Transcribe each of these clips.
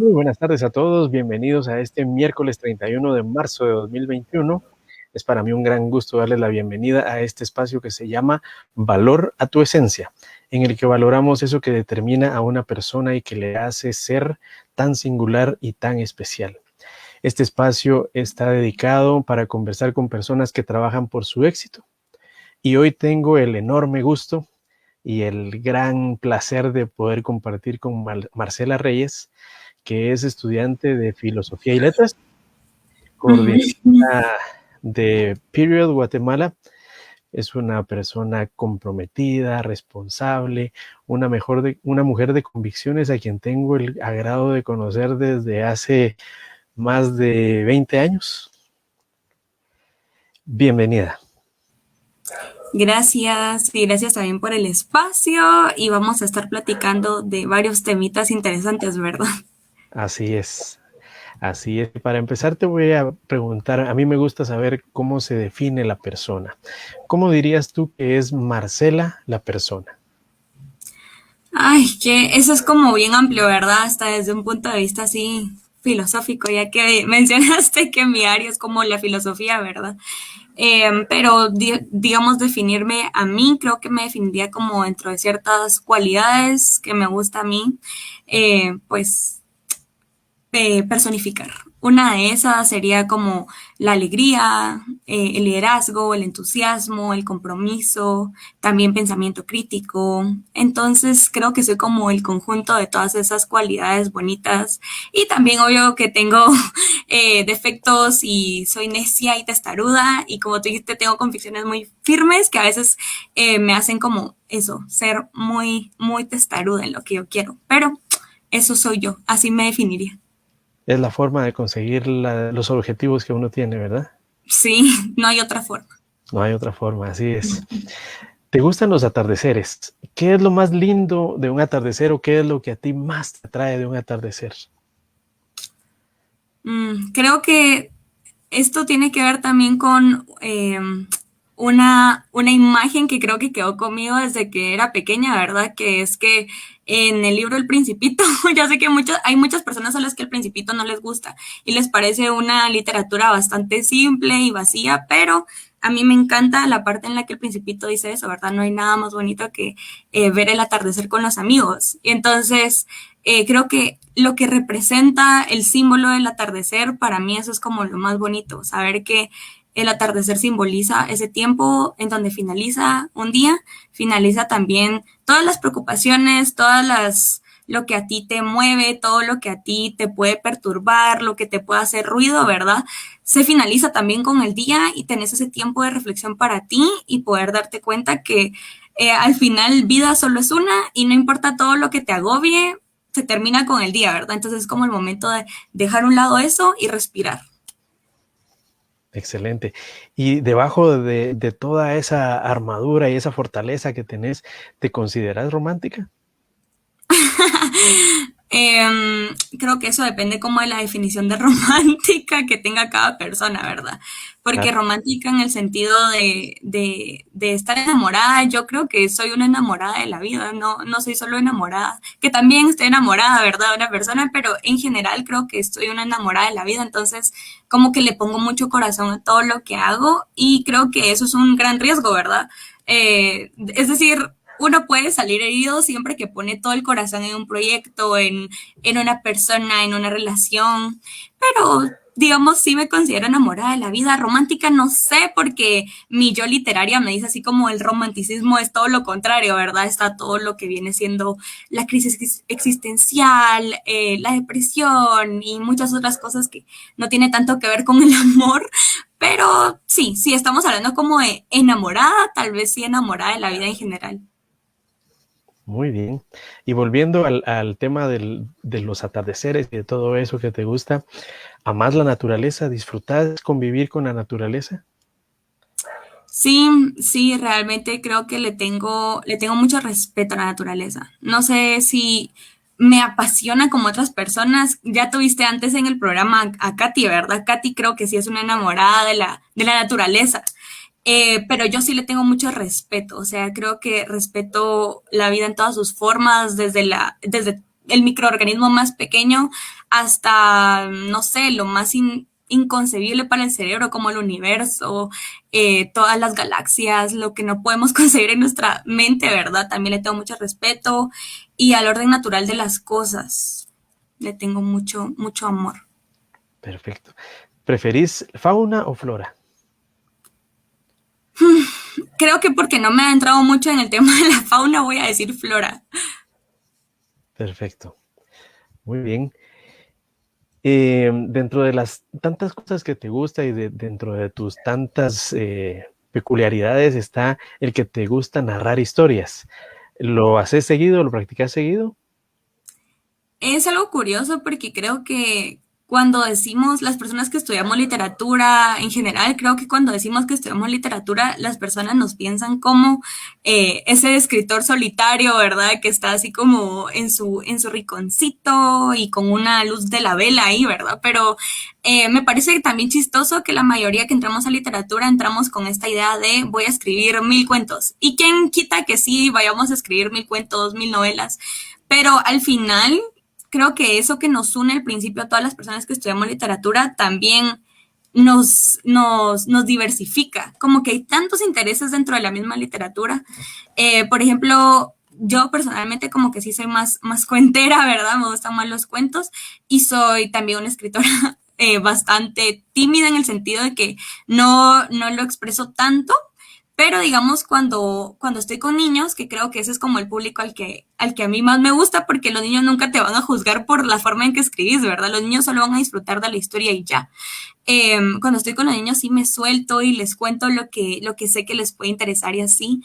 Muy buenas tardes a todos, bienvenidos a este miércoles 31 de marzo de 2021. Es para mí un gran gusto darles la bienvenida a este espacio que se llama Valor a tu Esencia, en el que valoramos eso que determina a una persona y que le hace ser tan singular y tan especial. Este espacio está dedicado para conversar con personas que trabajan por su éxito. Y hoy tengo el enorme gusto y el gran placer de poder compartir con Marcela Reyes, que es estudiante de Filosofía y Letras, coordinadora de Period Guatemala. Es una persona comprometida, responsable, una mujer de convicciones a quien tengo el agrado de conocer desde hace más de 20 años. Bienvenida. Gracias y gracias también por el espacio y vamos a estar platicando de varios temitas interesantes, ¿verdad? Así es. Así es. Para empezar te voy a preguntar, a mí me gusta saber cómo se define la persona. ¿Cómo dirías tú que es Marcela la persona? Ay, que eso es como bien amplio, ¿verdad? Hasta desde un punto de vista así filosófico, ya que mencionaste que mi área es como la filosofía, ¿verdad? Pero digamos definirme a mí, creo que me definiría como dentro de ciertas cualidades que me gusta a mí, pues personificar. Una de esas sería como la alegría, el liderazgo, el entusiasmo, el compromiso, también pensamiento crítico. Entonces creo que soy como el conjunto de todas esas cualidades bonitas y también obvio que tengo defectos y soy necia y testaruda y como tú dijiste tengo convicciones muy firmes que a veces me hacen como eso, ser muy testaruda en lo que yo quiero. Pero eso soy yo, así me definiría. Es la forma de conseguir los objetivos que uno tiene, ¿verdad? Sí, no hay otra forma. No hay otra forma, así es. ¿Te gustan los atardeceres? ¿Qué es lo más lindo de un atardecer o qué es lo que a ti más te atrae de un atardecer? Creo que esto tiene que ver también con una imagen que creo que quedó conmigo desde que era pequeña, ¿verdad? Que es que en el libro El Principito, ya sé que hay muchas personas a las que El Principito no les gusta y les parece una literatura bastante simple y vacía, pero a mí me encanta la parte en la que El Principito dice eso, ¿verdad? No hay nada más bonito que ver el atardecer con los amigos. Y entonces creo que lo que representa el símbolo del atardecer, para mí eso es como lo más bonito, saber que el atardecer simboliza ese tiempo en donde finaliza un día, finaliza también todas las preocupaciones, lo que a ti te mueve, todo lo que a ti te puede perturbar, lo que te puede hacer ruido, ¿verdad? Se finaliza también con el día y tenés ese tiempo de reflexión para ti y poder darte cuenta que al final vida solo es una y no importa todo lo que te agobie, se termina con el día, ¿verdad? Entonces es como el momento de dejar a un lado eso y respirar. Excelente. Y debajo de toda esa armadura y esa fortaleza que tenés, ¿te consideras romántica? Creo que eso depende como de la definición de romántica que tenga cada persona, ¿verdad? Porque Claro. romántica en el sentido de estar enamorada, yo creo que soy una enamorada de la vida, no soy solo enamorada, que también estoy enamorada, ¿verdad? De una persona, pero en general creo que estoy una enamorada de la vida, entonces como que le pongo mucho corazón a todo lo que hago y creo que eso es un gran riesgo, ¿verdad? Es decir, uno puede salir herido siempre que pone todo el corazón en un proyecto, en una persona, en una relación, pero digamos, sí me considero enamorada de la vida romántica, no sé, porque mi yo literaria me dice así como el romanticismo es todo lo contrario, ¿verdad? Está todo lo que viene siendo la crisis existencial, la depresión y muchas otras cosas que no tiene tanto que ver con el amor, pero sí, estamos hablando como de enamorada, tal vez sí enamorada de la vida en general. Muy bien. Y volviendo al tema de los atardeceres y de todo eso que te gusta, ¿amás la naturaleza? ¿Disfrutás convivir con la naturaleza? Sí, realmente creo que le tengo mucho respeto a la naturaleza. No sé si me apasiona como otras personas. Ya tuviste antes en el programa a Katy, ¿verdad? Katy creo que sí es una enamorada de la naturaleza. Pero yo sí le tengo mucho respeto. O sea, creo que respeto la vida en todas sus formas, desde el microorganismo más pequeño hasta, no sé, lo más inconcebible para el cerebro, como el universo, todas las galaxias, lo que no podemos conseguir en nuestra mente, ¿verdad? También le tengo mucho respeto y al orden natural de las cosas. Le tengo mucho, mucho amor. Perfecto. ¿Preferís fauna o flora? Creo que porque no me ha entrado mucho en el tema de la fauna, voy a decir flora. Perfecto. Muy bien. Dentro de las tantas cosas que te gusta y dentro de tus tantas peculiaridades está el que te gusta narrar historias. ¿Lo haces seguido? ¿Lo practicas seguido? Es algo curioso porque creo que cuando decimos, las personas que estudiamos literatura en general, creo que cuando decimos que estudiamos literatura, las personas nos piensan como ese escritor solitario, ¿verdad? Que está así como en su rinconcito y con una luz de la vela ahí, ¿verdad? Pero me parece también chistoso que la mayoría que entramos a literatura entramos con esta idea de voy a escribir 1000 cuentos. ¿Y quién quita que sí vayamos a escribir 1000 cuentos, 1000 novelas? Pero al final creo que eso que nos une al principio a todas las personas que estudiamos literatura también nos diversifica, como que hay tantos intereses dentro de la misma literatura. Por ejemplo, yo personalmente como que sí soy más cuentera, ¿verdad? Me gustan más los cuentos y soy también una escritora bastante tímida en el sentido de que no lo expreso tanto, pero digamos cuando estoy con niños, que creo que ese es como el público al que a mí más me gusta, porque los niños nunca te van a juzgar por la forma en que escribís, ¿verdad? Los niños solo van a disfrutar de la historia y ya. Cuando estoy con los niños sí me suelto y les cuento lo que sé que les puede interesar y así.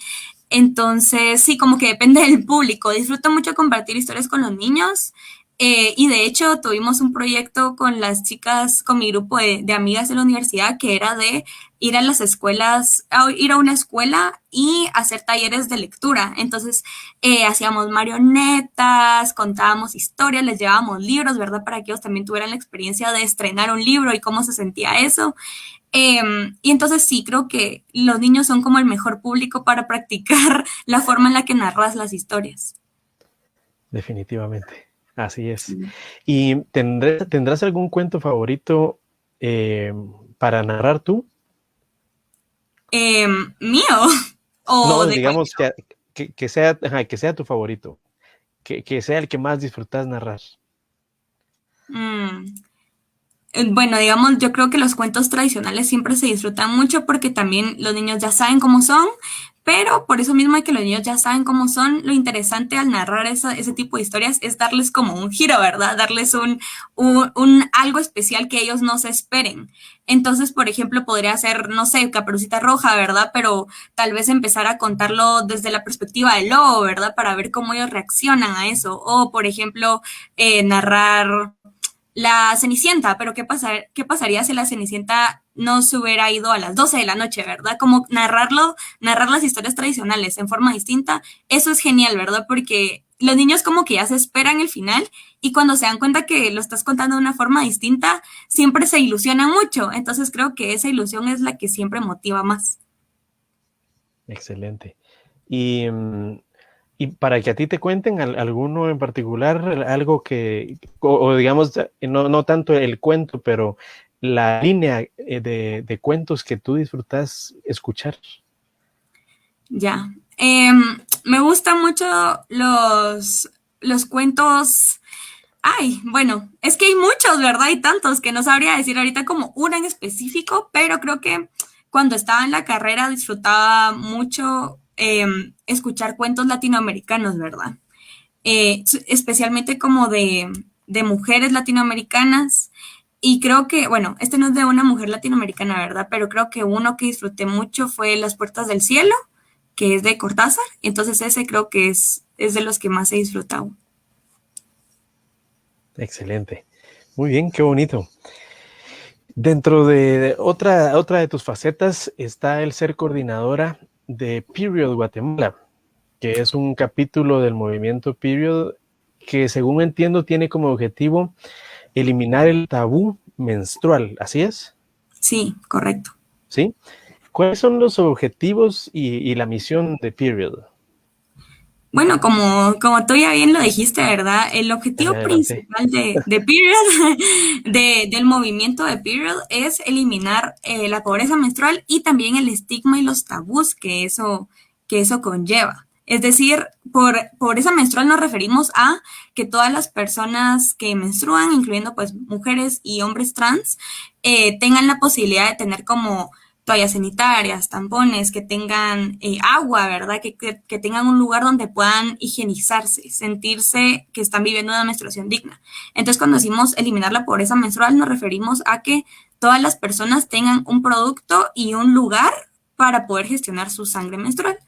Entonces, sí, como que depende del público. Disfruto mucho compartir historias con los niños. Y de hecho, tuvimos un proyecto con las chicas, con mi grupo de amigas de la universidad, que era de ir a las escuelas, ir a una escuela y hacer talleres de lectura. Entonces, hacíamos marionetas, contábamos historias, les llevábamos libros, ¿verdad? Para que ellos también tuvieran la experiencia de estrenar un libro y cómo se sentía eso. Y entonces sí, creo que los niños son como el mejor público para practicar la forma en la que narras las historias. Definitivamente. Así es. Sí. ¿Y tendrás algún cuento favorito eh, para narrar tú? ¿Mío? ¿O No, de digamos cualquier? que sea, ajá, que sea tu favorito, que sea el que más disfrutas narrar. Mm, Bueno, digamos, yo creo que los cuentos tradicionales siempre se disfrutan mucho porque también los niños ya saben cómo son, pero por eso mismo de que los niños ya saben cómo son, lo interesante al narrar ese tipo de historias es darles como un giro, ¿verdad? Darles un algo especial que ellos no se esperen. Entonces, por ejemplo, podría ser, no sé, Caperucita Roja, ¿verdad? Pero tal vez empezar a contarlo desde la perspectiva del lobo, ¿verdad? Para ver cómo ellos reaccionan a eso. O, por ejemplo, narrar la Cenicienta, pero ¿qué pasaría si la Cenicienta no se hubiera ido a las 12 de la noche, ¿verdad? Como narrar las historias tradicionales en forma distinta, eso es genial, ¿verdad? Porque los niños como que ya se esperan el final y cuando se dan cuenta que lo estás contando de una forma distinta, siempre se ilusionan mucho. Entonces creo que esa ilusión es la que siempre motiva más. Excelente. Y, y para que a ti te cuenten alguno en particular, algo o digamos, no tanto el cuento, pero la línea de cuentos que tú disfrutas escuchar. Ya. Me gustan mucho los cuentos. Ay, bueno, es que hay muchos, ¿verdad? Hay tantos que no sabría decir ahorita como una en específico, pero creo que cuando estaba en la carrera disfrutaba mucho escuchar cuentos latinoamericanos, ¿verdad? Especialmente como de mujeres latinoamericanas. Y creo que, bueno, este no es de una mujer latinoamericana, ¿verdad? Pero creo que uno que disfruté mucho fue Las Puertas del Cielo, que es de Cortázar. Entonces ese creo que es de los que más he disfrutado. Excelente. Muy bien, qué bonito. Dentro de otra de tus facetas está el ser coordinadora de Period Guatemala, que es un capítulo del movimiento Period que, según entiendo, tiene como objetivo eliminar el tabú menstrual. ¿Así es? Sí, correcto. ¿Sí? ¿Cuáles son los objetivos y la misión de Period? Bueno, como tú ya bien lo dijiste, ¿verdad? El objetivo Adelante. principal de Period, del movimiento de Period, es eliminar la pobreza menstrual y también el estigma y los tabús que eso conlleva. Es decir, por pobreza menstrual nos referimos a que todas las personas que menstruan, incluyendo pues mujeres y hombres trans, tengan la posibilidad de tener como toallas sanitarias, tampones, que tengan agua, ¿verdad? Que tengan un lugar donde puedan higienizarse, sentirse que están viviendo una menstruación digna. Entonces, cuando decimos eliminar la pobreza menstrual, nos referimos a que todas las personas tengan un producto y un lugar para poder gestionar su sangre menstrual.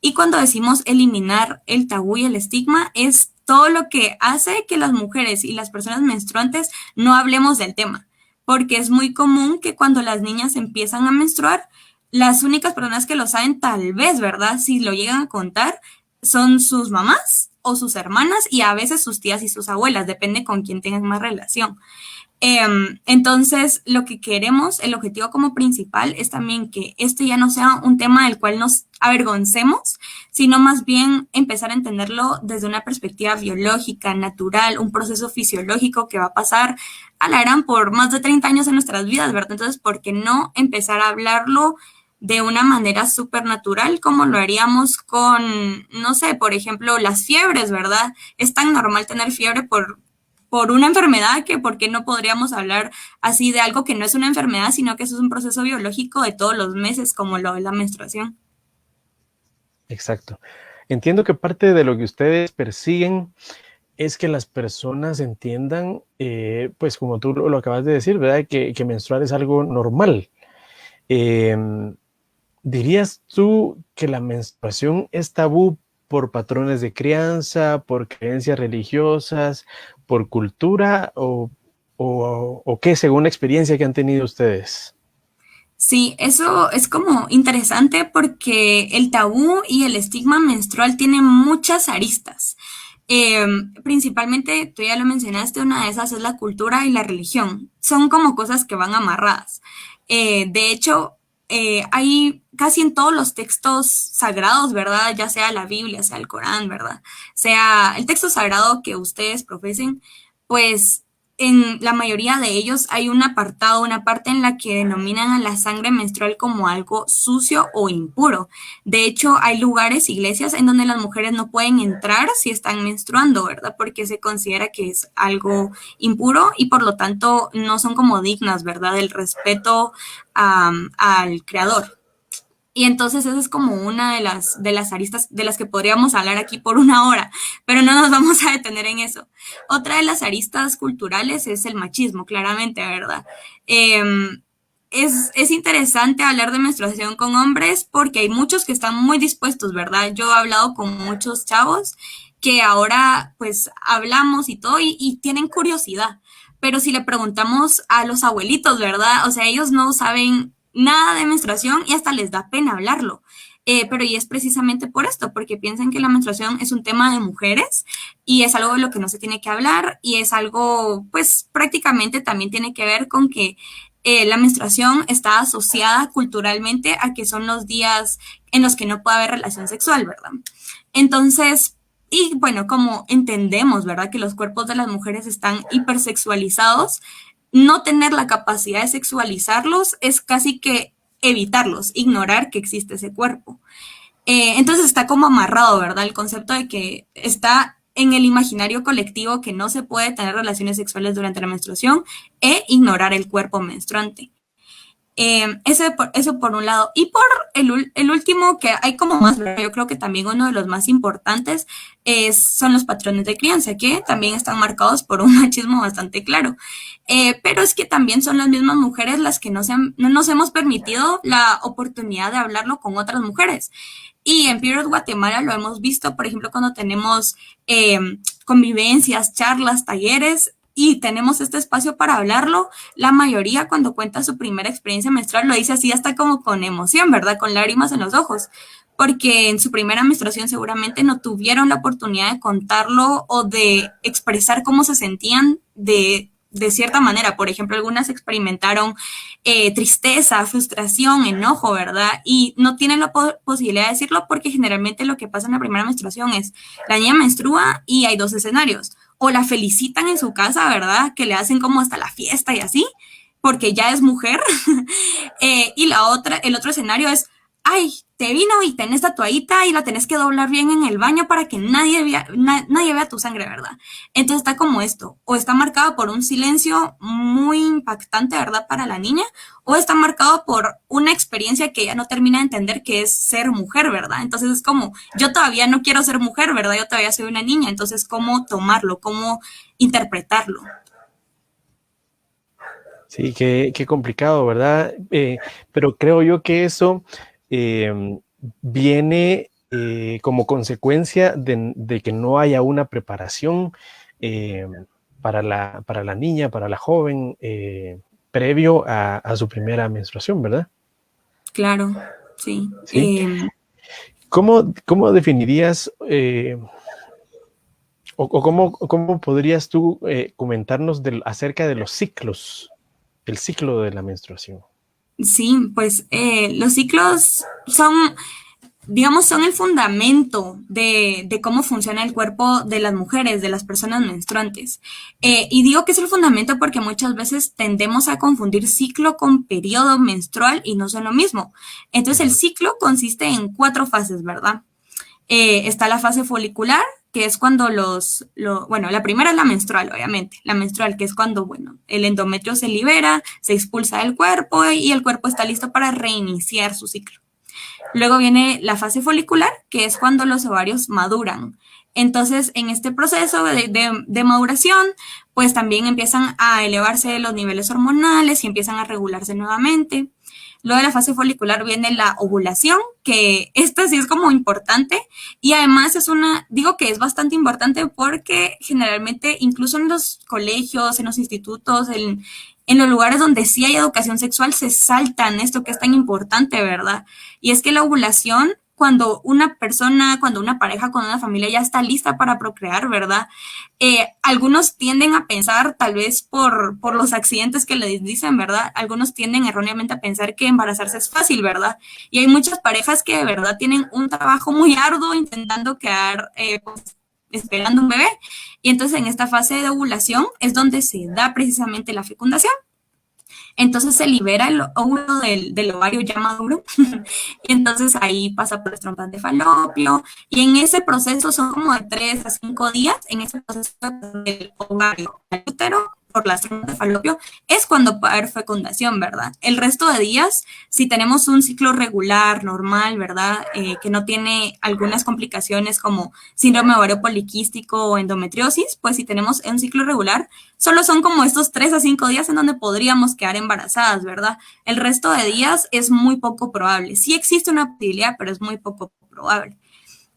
Y cuando decimos eliminar el tabú y el estigma, es todo lo que hace que las mujeres y las personas menstruantes no hablemos del tema, porque es muy común que cuando las niñas empiezan a menstruar, las únicas personas que lo saben, tal vez, ¿verdad? Si lo llegan a contar, son sus mamás o sus hermanas y a veces sus tías y sus abuelas, depende con quién tengan más relación. Entonces, lo que queremos, el objetivo como principal es también que este ya no sea un tema del cual nos avergoncemos, sino más bien empezar a entenderlo desde una perspectiva biológica, natural, un proceso fisiológico que va a pasar a la gran por más de 30 años en nuestras vidas, ¿verdad? Entonces, ¿por qué no empezar a hablarlo de una manera súper natural como lo haríamos con, no sé, por ejemplo, las fiebres, ¿verdad? Es tan normal tener fiebre por una enfermedad que por qué no podríamos hablar así de algo que no es una enfermedad, sino que eso es un proceso biológico de todos los meses, como lo es la menstruación. Exacto. Entiendo que parte de lo que ustedes persiguen es que las personas entiendan, pues como tú lo acabas de decir, ¿verdad? Que menstruar es algo normal. Eh, ¿Dirías tú que la menstruación es tabú por patrones de crianza, por creencias religiosas, por cultura o qué, según la experiencia que han tenido ustedes? Sí, eso es como interesante porque el tabú y el estigma menstrual tienen muchas aristas. Eh, Principalmente, tú ya lo mencionaste, una de esas es la cultura y la religión. Son como cosas que van amarradas. De hecho, hay casi en todos los textos sagrados, ¿verdad? Ya sea la Biblia, sea el Corán, ¿verdad? Sea el texto sagrado que ustedes profesen, pues en la mayoría de ellos hay un apartado, una parte en la que denominan a la sangre menstrual como algo sucio o impuro. De hecho, hay lugares, iglesias, en donde las mujeres no pueden entrar si están menstruando, ¿verdad? Porque se considera que es algo impuro y por lo tanto no son como dignas, ¿verdad? Del respeto al creador. Y entonces esa es como una de las aristas de las que podríamos hablar aquí por una hora, pero no nos vamos a detener en eso. Otra de las aristas culturales es el machismo, claramente, ¿verdad? Eh, es interesante hablar de menstruación con hombres porque hay muchos que están muy dispuestos, ¿verdad? Yo he hablado con muchos chavos que ahora pues hablamos y todo y tienen curiosidad. Pero si le preguntamos a los abuelitos, ¿verdad? O sea, ellos no saben nada de menstruación y hasta les da pena hablarlo. Pero y es precisamente por esto, porque piensan que la menstruación es un tema de mujeres y es algo de lo que no se tiene que hablar y es algo, pues prácticamente también tiene que ver con que la menstruación está asociada culturalmente a que son los días en los que no puede haber relación sexual, ¿verdad? Entonces, y bueno, como entendemos, ¿verdad? Que los cuerpos de las mujeres están hipersexualizados, no tener la capacidad de sexualizarlos es casi que evitarlos, ignorar que existe ese cuerpo. Entonces está como amarrado, ¿verdad? El concepto de que está en el imaginario colectivo que no se puede tener relaciones sexuales durante la menstruación e ignorar el cuerpo menstruante. Eso por un lado. Y por el último, que hay como más, pero yo creo que también uno de los más importantes son los patrones de crianza, que también están marcados por un machismo bastante claro. Pero es que también son las mismas mujeres las que no nos hemos permitido la oportunidad de hablarlo con otras mujeres. Y en Period Guatemala lo hemos visto, por ejemplo, cuando tenemos eh, convivencias, charlas, talleres, y tenemos este espacio para hablarlo, la mayoría cuando cuenta su primera experiencia menstrual lo dice así hasta como con emoción, ¿verdad? Con lágrimas en los ojos, porque en su primera menstruación seguramente no tuvieron la oportunidad de contarlo o de expresar cómo se sentían de cierta manera. Por ejemplo, algunas experimentaron tristeza, frustración, enojo, ¿verdad? Y no tienen la posibilidad de decirlo porque generalmente lo que pasa en la primera menstruación es la niña menstrua y hay dos escenarios. O la felicitan en su casa, ¿verdad? Que le hacen como hasta la fiesta y así, porque ya es mujer. Y el otro escenario es, ay, te vino y tenés esta toallita y la tenés que doblar bien en el baño para que nadie vea tu sangre, ¿verdad? Entonces está como esto, o está marcado por un silencio muy impactante, ¿verdad? Para la niña, o está marcado por una experiencia que ella no termina de entender que es ser mujer, ¿verdad? Entonces es como, yo todavía no quiero ser mujer, ¿verdad? Yo todavía soy una niña, entonces ¿cómo tomarlo? ¿Cómo interpretarlo? Sí, qué complicado, ¿verdad? Pero creo yo que eso eh, viene como consecuencia de que no haya una preparación eh, para la niña, para la joven, previo a su primera menstruación, ¿verdad? Claro, sí. Sí. ¿Cómo definirías o cómo podrías tú comentarnos acerca de los ciclos, el ciclo de la menstruación? Sí, pues los ciclos son, digamos, son el fundamento de cómo funciona el cuerpo de las mujeres, de las personas menstruantes. Y digo que es el fundamento porque muchas veces tendemos a confundir ciclo con periodo menstrual y no son lo mismo. Entonces el Ujú. ciclo consiste en 4 fases, ¿verdad? Está la fase folicular, que es cuando bueno, la primera es la menstrual, obviamente, la menstrual, que es cuando, bueno, el endometrio se libera, se expulsa del cuerpo y el cuerpo está listo para reiniciar su ciclo. Luego viene la fase folicular, que es cuando los ovarios maduran. Entonces, en este proceso de maduración, pues también empiezan a elevarse los niveles hormonales y empiezan a regularse nuevamente. Luego de la fase folicular viene la ovulación, que esta sí es como importante y además digo que es bastante importante porque generalmente incluso en los colegios, en los institutos, en los lugares donde sí hay educación sexual se saltan esto que es tan importante, ¿verdad? Y es que la ovulación, cuando una persona, cuando una pareja, cuando una familia ya está lista para procrear, ¿verdad? Algunos tienden a pensar, tal vez por los accidentes que les dicen, ¿verdad? Algunos tienden erróneamente a pensar que embarazarse es fácil, ¿verdad? Y hay muchas parejas que de verdad tienen un trabajo muy arduo intentando quedar, pues, esperando un bebé. Y entonces en esta fase de ovulación es donde se da precisamente la fecundación. Entonces se libera el óvulo del ovario ya maduro y entonces ahí pasa por las trompas de falopio y en ese proceso son como de 3 a 5 días, en ese proceso del ovario al útero por las trompas de falopio es cuando puede haber fecundación, ¿verdad? El resto de días, si tenemos un ciclo regular, normal, ¿verdad? Que no tiene algunas complicaciones como síndrome ovario poliquístico o endometriosis, pues si tenemos un ciclo regular, solo son como estos 3 a 5 días en donde podríamos quedar embarazadas, ¿verdad? El resto de días es muy poco probable. Sí existe una posibilidad, pero es muy poco probable.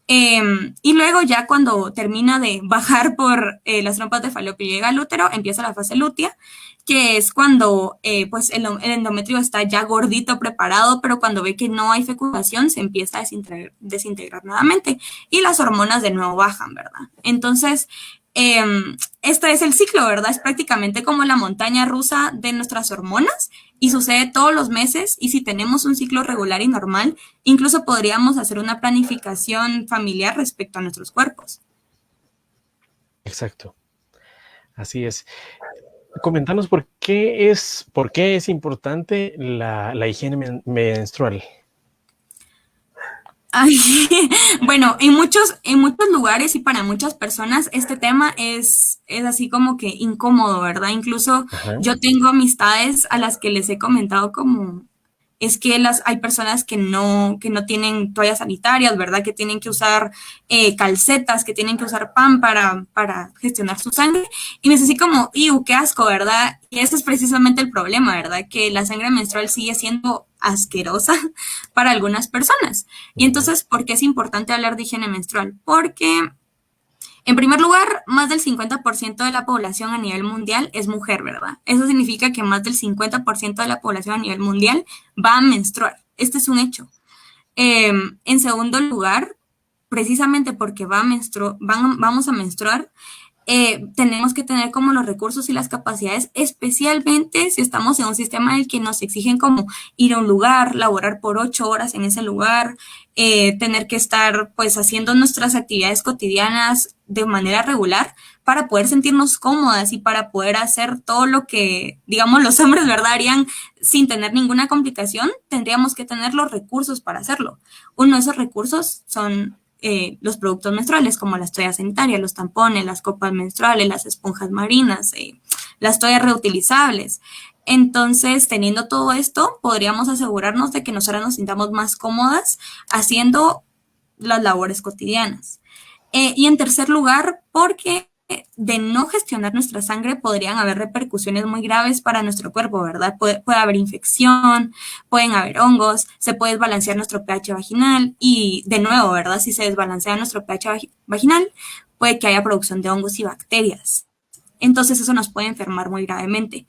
Y luego ya cuando termina de bajar por las trompas de falopio y llega al útero, empieza la fase lútea, que es cuando pues el endometrio está ya gordito, preparado, pero cuando ve que no hay fecundación se empieza a desintegrar nuevamente y las hormonas de nuevo bajan, ¿verdad? Entonces, este es el ciclo, ¿verdad? Es prácticamente como la montaña rusa de nuestras hormonas y sucede todos los meses y si tenemos un ciclo regular y normal, incluso podríamos hacer una planificación familiar respecto a nuestros cuerpos. Exacto, así es. Comentanos por qué es importante la higiene menstrual. Ay, bueno, en muchos lugares y para muchas personas este tema es así como que incómodo, ¿verdad? Incluso Ajá. yo tengo amistades a las que les he comentado como es que hay personas que no tienen toallas sanitarias, ¿verdad? Que tienen que usar calcetas, que tienen que usar pan para gestionar su sangre. Y me dice así como, ¡iu, qué asco!, ¿verdad? Y ese es precisamente el problema, ¿verdad? Que la sangre menstrual sigue siendo asquerosa para algunas personas. Y Ujú. entonces, ¿por qué es importante hablar de higiene menstrual? Porque en primer lugar, más del 50% de la población a nivel mundial es mujer, ¿verdad? Eso significa que más del 50% de la población a nivel mundial va a menstruar. Este es un hecho. En segundo lugar, precisamente porque vamos a menstruar, tenemos que tener como los recursos y las capacidades, especialmente si estamos en un sistema en el que nos exigen como ir a un lugar, laborar por 8 horas en ese lugar, tener que estar pues haciendo nuestras actividades cotidianas de manera regular para poder sentirnos cómodas y para poder hacer todo lo que, digamos, los hombres, ¿verdad?, harían sin tener ninguna complicación. Tendríamos que tener los recursos para hacerlo. Uno de esos recursos son los productos menstruales, como las toallas sanitarias, los tampones, las copas menstruales, las esponjas marinas, las toallas reutilizables. Entonces, teniendo todo esto, podríamos asegurarnos de que nosotras nos sintamos más cómodas haciendo las labores cotidianas. Y en tercer lugar, porque de no gestionar nuestra sangre podrían haber repercusiones muy graves para nuestro cuerpo, ¿verdad? Puede haber infección, pueden haber hongos, se puede desbalancear nuestro pH vaginal y de nuevo, ¿verdad? Si se desbalancea nuestro pH vaginal, puede que haya producción de hongos y bacterias. Entonces eso nos puede enfermar muy gravemente.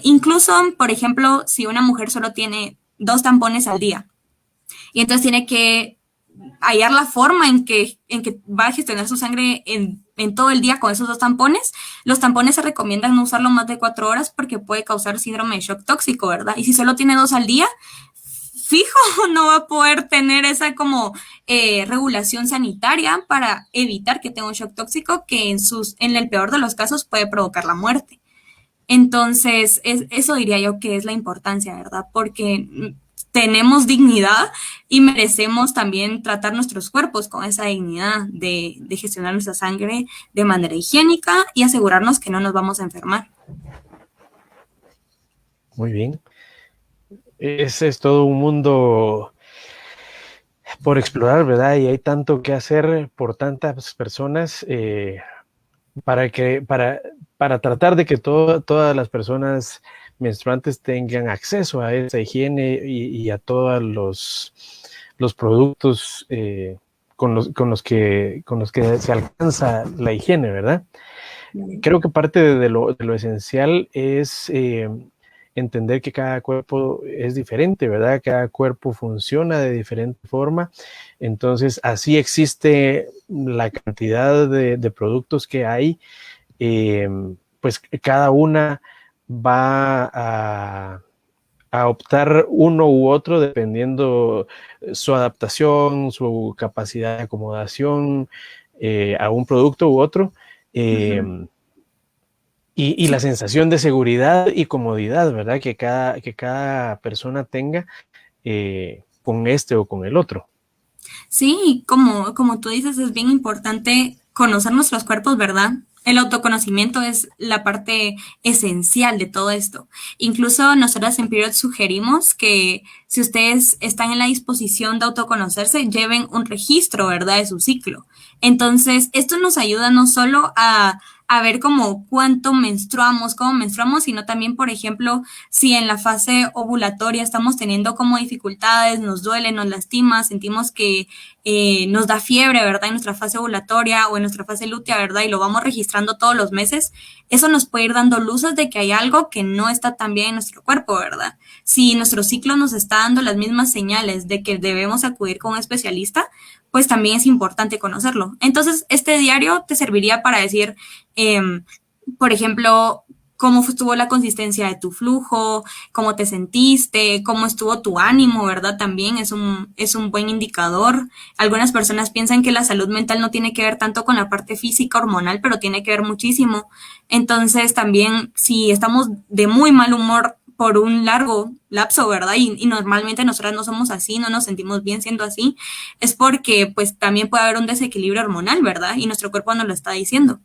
Incluso, por ejemplo, si una mujer solo tiene 2 tampones al día y entonces tiene que hallar la forma en que va a gestionar su sangre en todo el día con esos 2 tampones. Los tampones se recomiendan no usarlo más de 4 horas porque puede causar síndrome de shock tóxico, ¿verdad? Y si solo tiene 2 al día, fijo, no va a poder tener esa como regulación sanitaria para evitar que tenga un shock tóxico que en el peor de los casos puede provocar la muerte. Entonces, eso diría yo que es la importancia, ¿verdad? Porque tenemos dignidad y merecemos también tratar nuestros cuerpos con esa dignidad de gestionar nuestra sangre de manera higiénica y asegurarnos que no nos vamos a enfermar. Muy bien. Ese es todo un mundo por explorar, ¿verdad? Y hay tanto que hacer por tantas personas para tratar de que todas las personas menstruantes tengan acceso a esa higiene y a todos los productos con los que se alcanza la higiene, ¿verdad? Creo que parte de lo esencial es entender que cada cuerpo es diferente, ¿verdad? Cada cuerpo funciona de diferente forma. Entonces, así existe la cantidad de productos que hay, pues cada una va a optar uno u otro dependiendo su adaptación, su capacidad de acomodación a un producto u otro. Y Sí. la sensación de seguridad y comodidad, ¿verdad? Que cada persona tenga con este o con el otro. Sí, como tú dices, es bien importante conocer nuestros cuerpos, ¿verdad? El autoconocimiento es la parte esencial de todo esto. Incluso nosotras en Period sugerimos que si ustedes están en la disposición de autoconocerse, lleven un registro, ¿verdad?, de su ciclo. Entonces, esto nos ayuda no solo a ver como cuánto menstruamos, cómo menstruamos, sino también, por ejemplo, si en la fase ovulatoria estamos teniendo como dificultades, nos duele, nos lastima, sentimos que nos da fiebre, ¿verdad? En nuestra fase ovulatoria o en nuestra fase lútea, ¿verdad? Y lo vamos registrando todos los meses, eso nos puede ir dando luces de que hay algo que no está tan bien en nuestro cuerpo, ¿verdad? Si nuestro ciclo nos está dando las mismas señales de que debemos acudir con un especialista, pues también es importante conocerlo. Entonces, este diario te serviría para decir, eh, por ejemplo, cómo estuvo la consistencia de tu flujo, cómo te sentiste, cómo estuvo tu ánimo, ¿verdad? También es un buen indicador. Algunas personas piensan que la salud mental no tiene que ver tanto con la parte física, hormonal, pero tiene que ver muchísimo. Entonces, también, si estamos de muy mal humor por un largo lapso, ¿verdad? Y normalmente nosotras no somos así, no nos sentimos bien siendo así, es porque pues también puede haber un desequilibrio hormonal, ¿verdad? Y nuestro cuerpo nos lo está diciendo.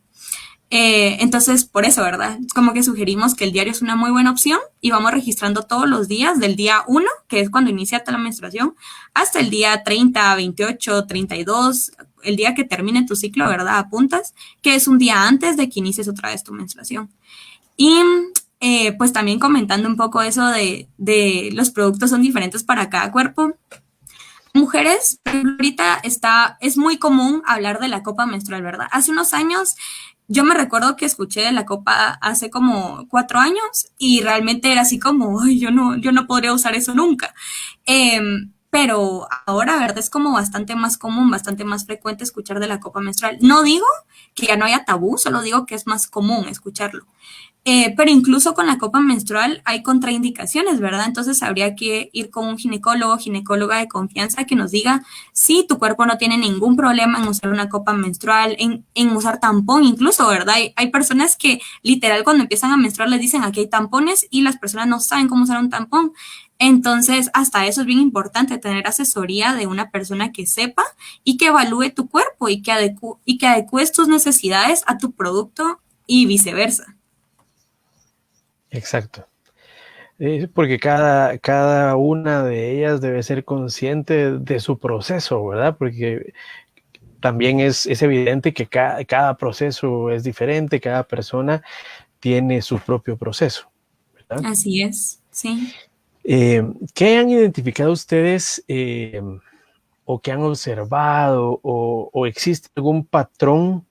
Entonces, por eso, ¿verdad? Es como que sugerimos que el diario es una muy buena opción y vamos registrando todos los días del día 1, que es cuando inicia la menstruación, hasta el día 30, 28, 32, el día que termine tu ciclo, ¿verdad? Apuntas, que es un día antes de que inicies otra vez tu menstruación. Y pues también comentando un poco eso de los productos son diferentes para cada cuerpo. Mujeres, ahorita es muy común hablar de la copa menstrual, ¿verdad? Hace unos años yo me recuerdo que escuché de la copa hace como 4 años y realmente era así como, ay, yo no podría usar eso nunca. Eh, pero ahora, ¿verdad? Es como bastante más común, bastante más frecuente escuchar de la copa menstrual. No digo que ya no haya tabú, solo digo que es más común escucharlo. Pero incluso con la copa menstrual hay contraindicaciones, ¿verdad? Entonces habría que ir con un ginecólogo, ginecóloga de confianza que nos diga si tu cuerpo no tiene ningún problema en usar una copa menstrual, en usar tampón incluso, ¿verdad? Hay personas que literal cuando empiezan a menstruar les dicen aquí hay tampones y las personas no saben cómo usar un tampón. Entonces, hasta eso es bien importante, tener asesoría de una persona que sepa y que evalúe tu cuerpo y que adecúes tus necesidades a tu producto y viceversa. Exacto. Porque cada una de ellas debe ser consciente de su proceso, ¿verdad? Porque también es evidente que cada proceso es diferente, cada persona tiene su propio proceso, ¿verdad? Así es, sí. ¿Qué han identificado ustedes o que han observado o existe algún patrón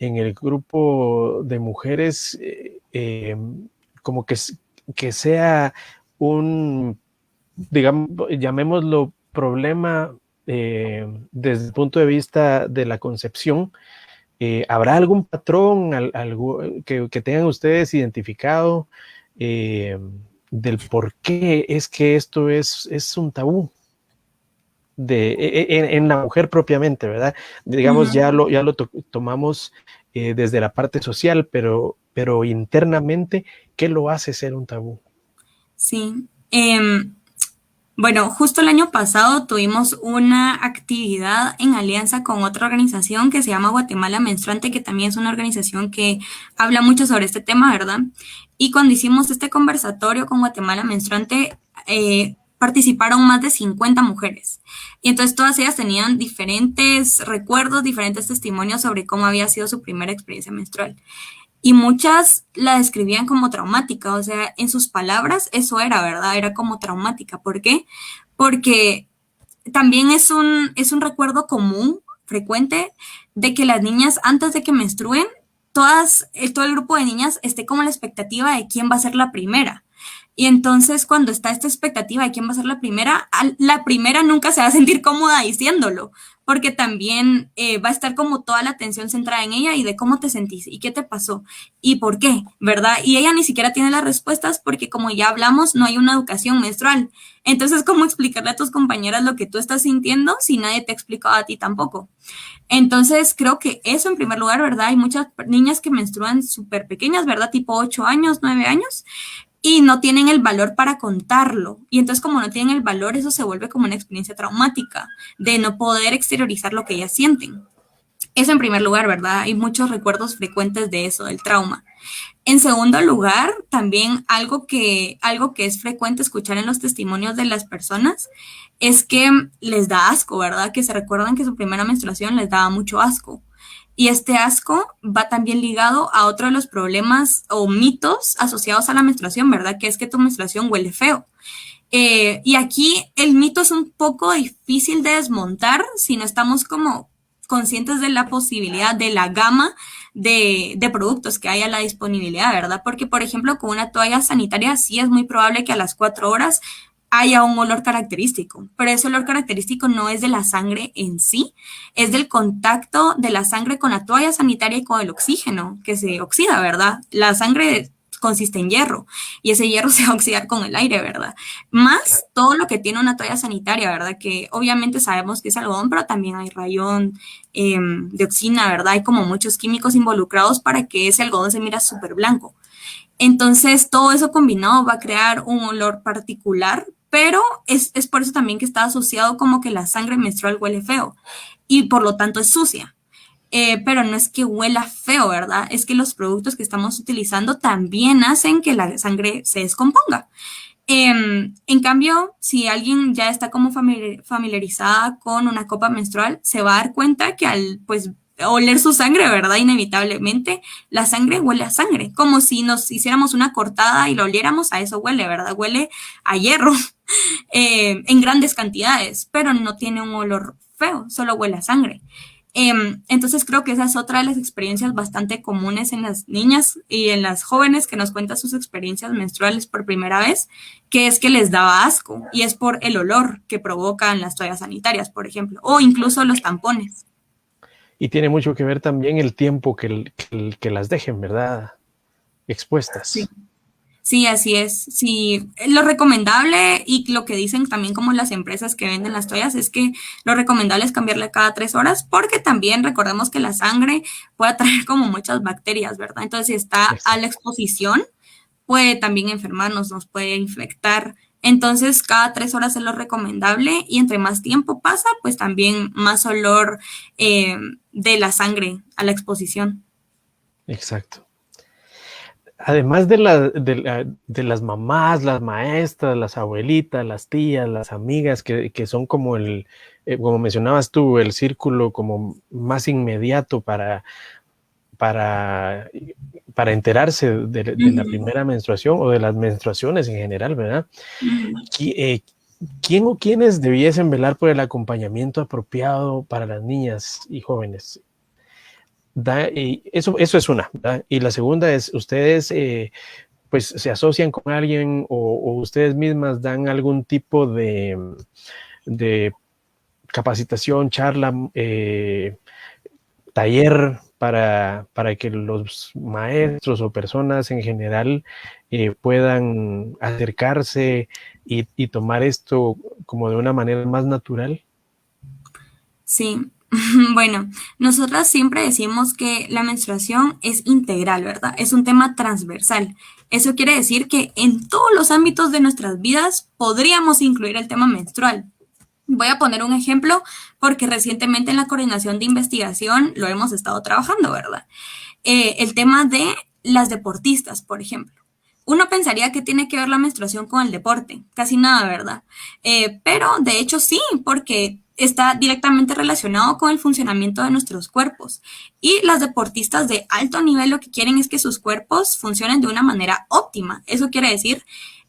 en el grupo de mujeres como que sea un, digamos, llamémoslo problema desde el punto de vista de la concepción? ¿Habrá algún patrón algo, que tengan ustedes identificado eh, del por qué es que esto es un tabú en la mujer propiamente, ¿verdad? Digamos, Ujú. ya lo tomamos desde la parte social, pero internamente, ¿qué lo hace ser un tabú? Sí. Bueno, justo el año pasado tuvimos una actividad en alianza con otra organización que se llama Guatemala Menstruante, que también es una organización que habla mucho sobre este tema, ¿verdad? Y cuando hicimos este conversatorio con Guatemala Menstruante, participaron más de 50 mujeres. Y entonces todas ellas tenían diferentes recuerdos, diferentes testimonios sobre cómo había sido su primera experiencia menstrual. Y muchas la describían como traumática, o sea, en sus palabras eso era, ¿verdad? Era como traumática. ¿Por qué? Porque también es un recuerdo común, frecuente, de que las niñas antes de que menstruen, todo el grupo de niñas esté como la expectativa de quién va a ser la primera. Y entonces cuando está esta expectativa de quién va a ser la primera nunca se va a sentir cómoda diciéndolo, porque también va a estar como toda la atención centrada en ella y de cómo te sentís y qué te pasó y por qué, ¿verdad? Y ella ni siquiera tiene las respuestas porque como ya hablamos, no hay una educación menstrual. Entonces, ¿cómo explicarle a tus compañeras lo que tú estás sintiendo si nadie te ha explicado a ti tampoco? Entonces, creo que eso en primer lugar, ¿verdad? Hay muchas niñas que menstruan súper pequeñas, ¿verdad? Tipo 8 años, 9 años, y no tienen el valor para contarlo. Y entonces como no tienen el valor, eso se vuelve como una experiencia traumática de no poder exteriorizar lo que ellas sienten. Eso en primer lugar, ¿verdad? Hay muchos recuerdos frecuentes de eso, del trauma. En segundo lugar, también algo que es frecuente escuchar en los testimonios de las personas es que les da asco, ¿verdad? Que se recuerdan que su primera menstruación les daba mucho asco. Y este asco va también ligado a otro de los problemas o mitos asociados a la menstruación, ¿verdad? Que es que tu menstruación huele feo. Y aquí el mito es un poco difícil de desmontar si no estamos como conscientes de la posibilidad de la gama de productos que hay a la disponibilidad, ¿verdad? Porque, por ejemplo, con una toalla sanitaria sí es muy probable que a las 4 horas haya un olor característico, pero ese olor característico no es de la sangre en sí, es del contacto de la sangre con la toalla sanitaria y con el oxígeno, que se oxida, ¿verdad? La sangre consiste en hierro y ese hierro se va a oxidar con el aire, ¿verdad? Más todo lo que tiene una toalla sanitaria, ¿verdad? Que obviamente sabemos que es algodón, pero también hay rayón, dioxina, ¿verdad? Hay como muchos químicos involucrados para que ese algodón se mira súper blanco. Entonces, todo eso combinado va a crear un olor particular, pero es por eso también que está asociado como que la sangre menstrual huele feo y por lo tanto es sucia. Pero no es que huela feo, ¿verdad? Es que los productos que estamos utilizando también hacen que la sangre se descomponga. En cambio, si alguien ya está como familiarizada con una copa menstrual, se va a dar cuenta que al pues oler su sangre, ¿verdad? Inevitablemente, la sangre huele a sangre, como si nos hiciéramos una cortada y lo oliéramos, a eso huele, ¿verdad? Huele a hierro en grandes cantidades, pero no tiene un olor feo, solo huele a sangre. Entonces creo que esa es otra de las experiencias bastante comunes en las niñas y en las jóvenes que nos cuentan sus experiencias menstruales por primera vez, que es que les daba asco y es por el olor que provocan las toallas sanitarias, por ejemplo, o incluso los tampones. Y tiene mucho que ver también el tiempo que las dejen, ¿verdad? Sí. Expuestas. Sí, así es. Sí, lo recomendable y lo que dicen también como las empresas que venden las toallas es que lo recomendable es cambiarle cada 3 horas porque también recordemos que la sangre puede atraer como muchas bacterias, ¿verdad? Entonces, si está a la Exacto. exposición, puede también enfermarnos, nos puede infectar. Entonces, cada 3 horas es lo recomendable y entre más tiempo pasa, pues también más olor de la sangre a la exposición. Exacto. Además de las mamás, las maestras, las abuelitas, las tías, las amigas, que son como como mencionabas tú, el círculo como más inmediato para, para enterarse de la Ujú, primera menstruación o de las menstruaciones en general, ¿verdad? ujú. ¿Quién o quiénes debiesen velar por el acompañamiento apropiado para las niñas y jóvenes? Y eso es una, ¿verdad? Y la segunda es, ustedes pues se asocian con alguien o ustedes mismas dan algún tipo de capacitación, charla, taller para que los maestros o personas en general puedan acercarse y tomar esto como de una manera más natural. Sí, bueno, nosotras siempre decimos que la menstruación es integral, ¿verdad? Es un tema transversal. Eso quiere decir que en todos los ámbitos de nuestras vidas podríamos incluir el tema menstrual. Voy a poner un ejemplo porque recientemente en la coordinación de investigación lo hemos estado trabajando, ¿verdad? El tema de las deportistas, por ejemplo. Uno pensaría que tiene que ver la menstruación con el deporte, casi nada, ¿verdad? Pero de hecho sí, porque está directamente relacionado con el funcionamiento de nuestros cuerpos. Y las deportistas de alto nivel lo que quieren es que sus cuerpos funcionen de una manera óptima. Eso quiere decir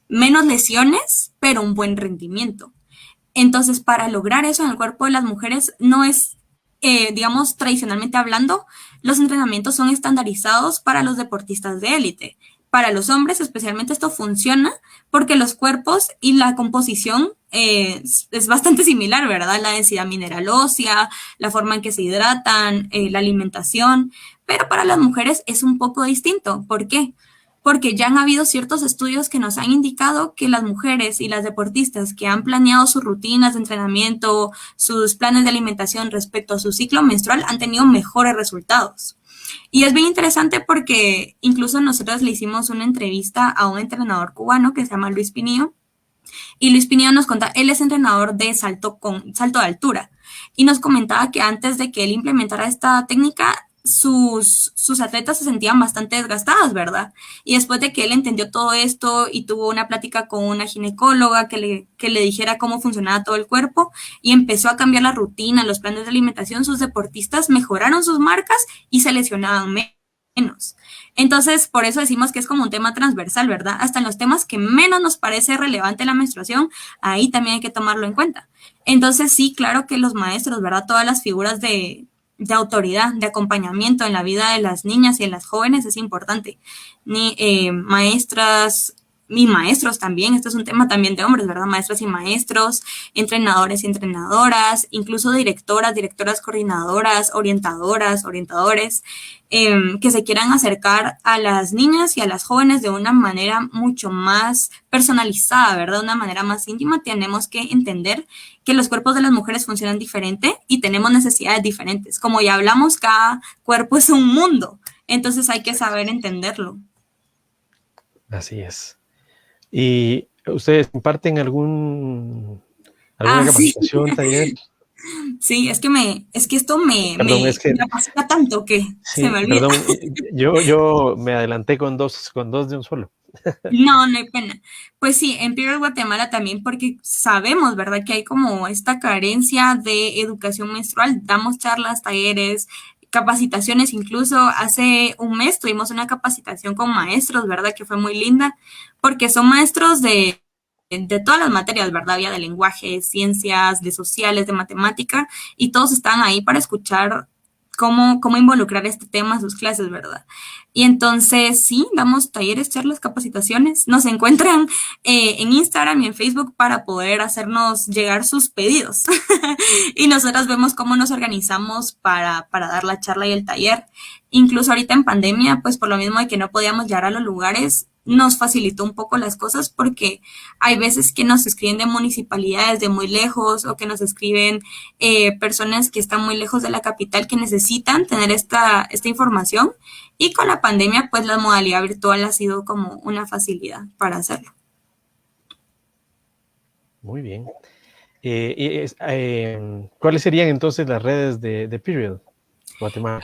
menos lesiones, pero un buen rendimiento. Entonces, para lograr eso en el cuerpo de las mujeres no es, digamos, tradicionalmente hablando, los entrenamientos son estandarizados para los deportistas de élite. Para los hombres, especialmente, esto funciona porque los cuerpos y la composición es bastante similar, ¿verdad? La densidad mineral ósea, la forma en que se hidratan, la alimentación, pero para las mujeres es un poco distinto. ¿Por qué? Porque ya han habido ciertos estudios que nos han indicado que las mujeres y las deportistas que han planeado sus rutinas de entrenamiento, sus planes de alimentación respecto a su ciclo menstrual han tenido mejores resultados. Y es bien interesante porque incluso nosotros le hicimos una entrevista a un entrenador cubano que se llama Luis Pinillo y Luis Pinillo nos contaba, él es entrenador de salto de altura y nos comentaba que antes de que él implementara esta técnica sus atletas se sentían bastante desgastadas, ¿verdad? Y después de que él entendió todo esto y tuvo una plática con una ginecóloga que le dijera cómo funcionaba todo el cuerpo y empezó a cambiar la rutina, los planes de alimentación, sus deportistas mejoraron sus marcas y se lesionaban menos. Entonces, por eso decimos que es como un tema transversal, ¿verdad? Hasta en los temas que menos nos parece relevante la menstruación, ahí también hay que tomarlo en cuenta. Entonces, sí, claro que los maestros, ¿verdad? Todas las figuras de autoridad, de acompañamiento en la vida de las niñas y en las jóvenes es importante. Ni maestras y maestros también, esto es un tema también de hombres, ¿verdad? Maestras y maestros, entrenadores y entrenadoras, incluso directoras, directoras coordinadoras, orientadoras, orientadores, que se quieran acercar a las niñas y a las jóvenes de una manera mucho más personalizada, ¿verdad? De una manera más íntima, tenemos que entender que los cuerpos de las mujeres funcionan diferente y tenemos necesidades diferentes. Como ya hablamos, cada cuerpo es un mundo, entonces hay que saber entenderlo. Así es. ¿Y ustedes imparten alguna Ah, sí, capacitación, taller? sí, es que esto Perdón, es que me apasiona tanto que se sí, me olvida. perdón, yo me adelanté con dos de un solo. No, no hay pena. Pues sí, en Imperial Guatemala también, porque sabemos, ¿verdad?, que hay como esta carencia de educación menstrual. Damos charlas, talleres, capacitaciones, incluso hace un mes tuvimos una capacitación con maestros, ¿verdad?, que fue muy linda, porque son maestros de todas las materias, ¿verdad? Había de lenguaje, ciencias, de sociales, de matemática, y todos estaban ahí para escuchar cómo involucrar este tema a sus clases, ¿verdad? Y entonces, sí, damos talleres, charlas, capacitaciones. Nos encuentran en Instagram y en Facebook para poder hacernos llegar sus pedidos. Y nosotras vemos cómo nos organizamos para dar la charla y el taller. Incluso ahorita en pandemia, pues por lo mismo de que no podíamos llegar a los lugares, nos facilitó un poco las cosas porque hay veces que nos escriben de municipalidades de muy lejos o que nos escriben personas que están muy lejos de la capital que necesitan tener esta información y con la pandemia pues la modalidad virtual ha sido como una facilidad para hacerlo. Muy bien. ¿Cuáles serían entonces las redes de Period Guatemala?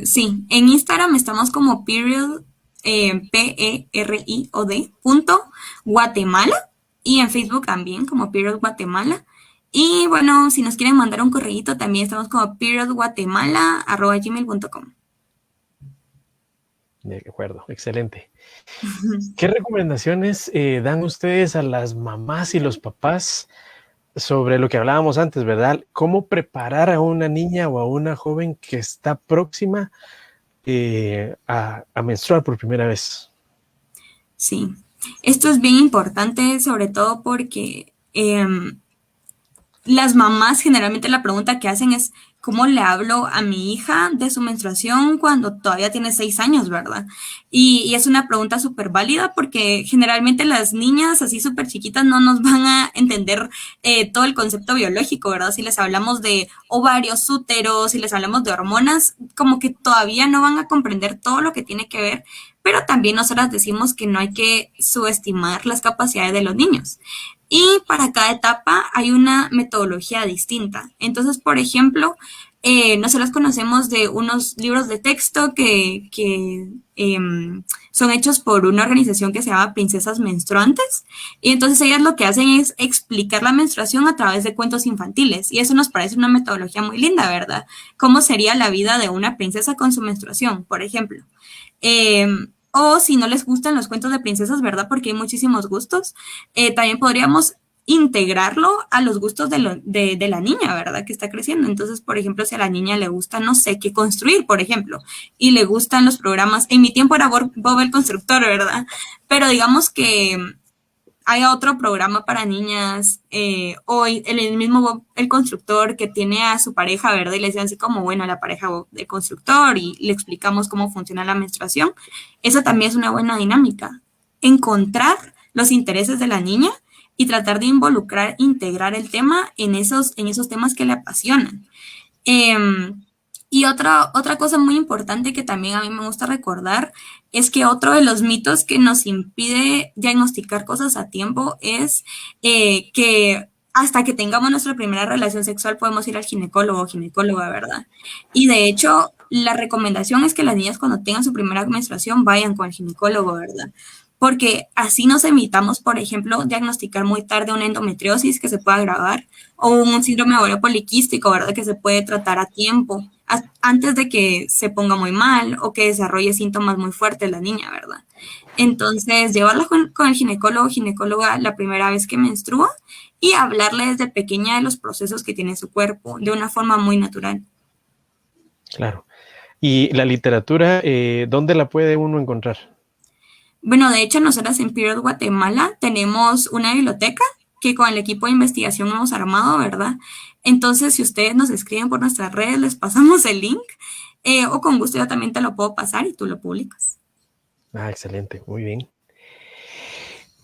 Sí, en Instagram estamos como period, PERIOD, punto, Guatemala, y en Facebook también como period Guatemala. Y bueno, si nos quieren mandar un correíto, también estamos como periodguatemala@gmail.com. De acuerdo, excelente. ¿Qué recomendaciones dan ustedes a las mamás y los papás sobre lo que hablábamos antes, verdad? ¿Cómo preparar a una niña o a una joven que está próxima a menstruar por primera vez? Sí, esto es bien importante, sobre todo porque las mamás generalmente la pregunta que hacen es, ¿cómo le hablo a mi hija de su menstruación cuando todavía tiene 6 años, verdad? Y es una pregunta súper válida porque generalmente las niñas así súper chiquitas no nos van a entender todo el concepto biológico, ¿verdad? Si les hablamos de ovarios, úteros, si les hablamos de hormonas, como que todavía no van a comprender todo lo que tiene que ver, pero también nosotras decimos que no hay que subestimar las capacidades de los niños. Y para cada etapa hay una metodología distinta. Entonces, por ejemplo, nosotros conocemos de unos libros de texto que son hechos por una organización que se llama Princesas Menstruantes. Y entonces ellas lo que hacen es explicar la menstruación a través de cuentos infantiles. Y eso nos parece una metodología muy linda, ¿verdad? ¿Cómo sería la vida de una princesa con su menstruación, por ejemplo? Eh, o si no les gustan los cuentos de princesas, ¿verdad? Porque hay muchísimos gustos. También podríamos integrarlo a los gustos de la niña, ¿verdad? Que está creciendo. Entonces, por ejemplo, si a la niña le gusta, no sé, qué construir, por ejemplo, y le gustan los programas, en mi tiempo era Bob el Constructor, ¿verdad? Pero digamos que hay otro programa para niñas o el mismo Bob el Constructor que tiene a su pareja, ¿verdad? Y le dicen así como, bueno, la pareja Bob el Constructor y le explicamos cómo funciona la menstruación. Esa también es una buena dinámica. Encontrar los intereses de la niña y tratar de involucrar, integrar el tema en esos temas que le apasionan. Eh, y otra cosa muy importante que también a mí me gusta recordar es que otro de los mitos que nos impide diagnosticar cosas a tiempo es que hasta que tengamos nuestra primera relación sexual podemos ir al ginecólogo o ginecóloga, ¿verdad? Y de hecho, la recomendación es que las niñas cuando tengan su primera menstruación vayan con el ginecólogo, ¿verdad? Porque así nos evitamos, por ejemplo, diagnosticar muy tarde una endometriosis que se pueda agravar o un síndrome ovario poliquístico, ¿verdad? Que se puede tratar a tiempo, antes de que se ponga muy mal o que desarrolle síntomas muy fuertes la niña, ¿verdad? Entonces, llevarla con el ginecólogo o ginecóloga la primera vez que menstrua y hablarle desde pequeña de los procesos que tiene su cuerpo de una forma muy natural. Claro. ¿Y la literatura, dónde la puede uno encontrar? Bueno, de hecho, nosotras en Period Guatemala tenemos una biblioteca que con el equipo de investigación hemos armado, ¿verdad? Entonces, si ustedes nos escriben por nuestras redes, les pasamos el link o con gusto yo también te lo puedo pasar y tú lo publicas. Ah, excelente, muy bien.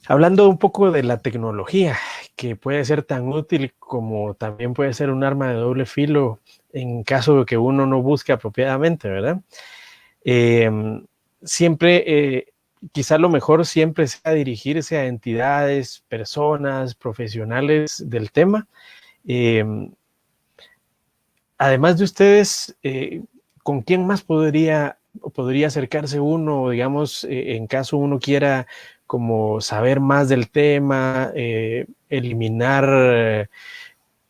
Hablando un poco de la tecnología, que puede ser tan útil como también puede ser un arma de doble filo en caso de que uno no busque apropiadamente, ¿verdad? Eh, siempre, quizá lo mejor siempre sea dirigirse a entidades, personas, profesionales del tema. Eh, además de ustedes, ¿con quién más podría acercarse uno, digamos, en caso uno quiera como saber más del tema, eliminar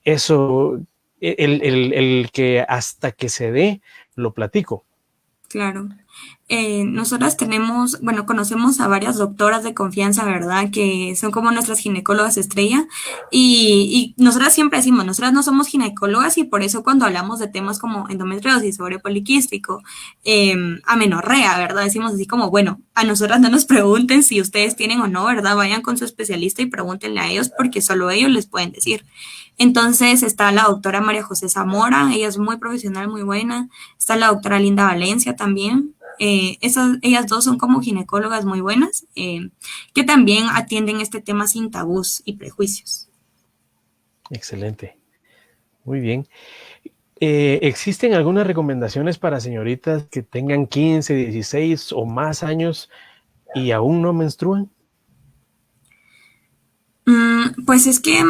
eso, el que hasta que se dé, lo platico? Claro. Nosotras tenemos, bueno, conocemos a varias doctoras de confianza, ¿verdad? Que son como nuestras ginecólogas estrella. Y nosotras siempre decimos, nosotras no somos ginecólogas y por eso cuando hablamos de temas como endometriosis, ovario poliquístico, amenorrea, ¿verdad? Decimos así como, bueno, a nosotras no nos pregunten si ustedes tienen o no, ¿verdad? Vayan con su especialista y pregúntenle a ellos porque solo ellos les pueden decir. Entonces está la doctora María José Zamora, ella es muy profesional, muy buena. Está la doctora Linda Valencia también. Ellas dos son como ginecólogas muy buenas, que también atienden este tema sin tabús y prejuicios. Excelente. Muy bien. ¿Existen algunas recomendaciones para señoritas que tengan 15, 16 o más años y aún no menstruan? Pues es que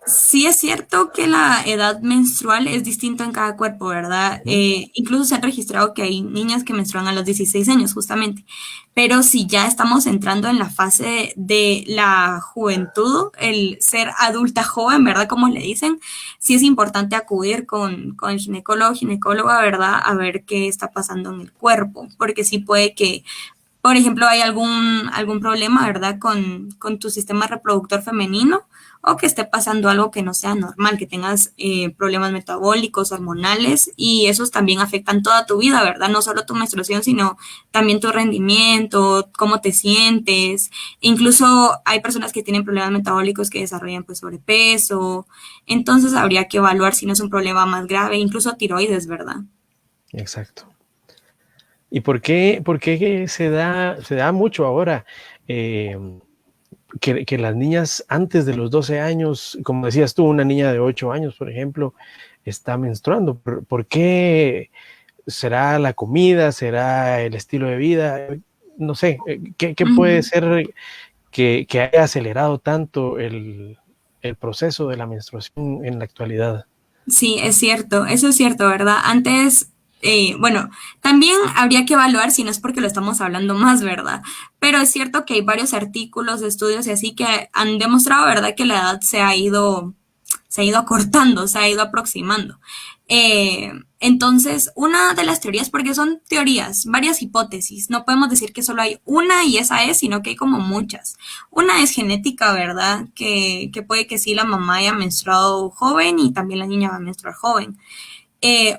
sí es cierto que la edad menstrual es distinta en cada cuerpo, ¿verdad? ¿Mm? Incluso se ha registrado que hay niñas que menstruan a los 16 años, justamente. Pero si ya estamos entrando en la fase de la juventud, el ser adulta joven, ¿verdad? Como le dicen, sí es importante acudir con el ginecólogo, ginecóloga, ¿verdad? A ver qué está pasando en el cuerpo, porque sí puede que por ejemplo, hay algún problema, ¿verdad?, con tu sistema reproductor femenino o que esté pasando algo que no sea normal, que tengas problemas metabólicos, hormonales y esos también afectan toda tu vida, ¿verdad? No solo tu menstruación, sino también tu rendimiento, cómo te sientes. Incluso hay personas que tienen problemas metabólicos que desarrollan pues sobrepeso. Entonces habría que evaluar si no es un problema más grave, incluso tiroides, ¿verdad? Exacto. ¿Y por qué se da mucho ahora eh, que las niñas antes de los 12 años, como decías tú, una niña de 8 años, por ejemplo, está menstruando? ¿Por qué? ¿Será la comida? ¿Será el estilo de vida? No sé, ¿qué puede Ujú. ser que haya acelerado tanto el proceso de la menstruación en la actualidad? Sí, es cierto, eso es cierto, ¿verdad? Antes, bueno, también habría que evaluar si no es porque lo estamos hablando más, ¿verdad? Pero es cierto que hay varios artículos, estudios y así que han demostrado, ¿verdad?, que la edad se ha ido acortando, se ha ido aproximando. Entonces, una de las teorías, porque son teorías, varias hipótesis, no podemos decir que solo hay una y esa es, sino que hay como muchas. Una es genética, ¿verdad? Que puede que sí la mamá haya menstruado joven y también la niña va a menstruar joven.